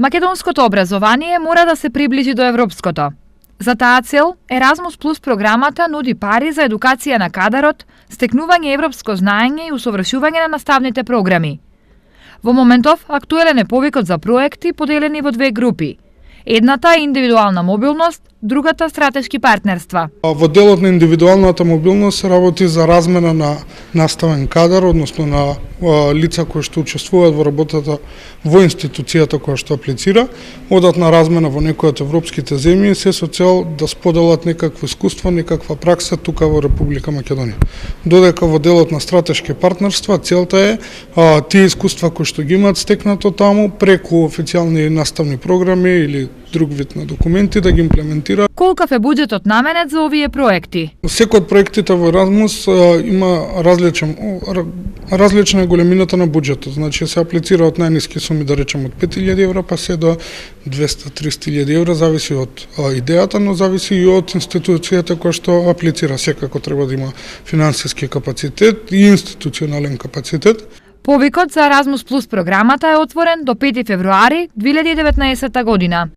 Македонското образование мора да се приближи до европското. За таа цел, Еразмус Плюс програмата нуди пари за едукација на кадарот, стекнување европско знаење и усовршување на наставните програми. Во моментов, актуелен е повикот за проекти поделени во две групи. Едната е индивидуална мобилност, другата стратешки партнерства. Во делот на индивидуалната мобилност се работи за размена на наставен кадар, односно на лица кои што учествуваат во работата во институцијата која што аплицира, одат на размена во некои од европските земји, се со цел да споделат некакво искуство, некаква пракса тука во Република Македонија. Додека во делот на стратешки партнерства, целта е тие искуства кои што ги имаат стекнато таму преку официјални наставни програми или друг вид на документи да ги имплементира. Колкав е буџетот наменет за овие проекти? Секој од проектите во Еразмус има различна големината на буџетот. Значи се аплицира од најниски суми, да речем од 5000 евра па се до 200-300 евра, зависи од идејата, но зависи и од институцијата која што аплицира. Секако треба да има финансиски капацитет и институционален капацитет. Повикот за Еразмус Плюс програмата е отворен до 5 февруари 2019 година.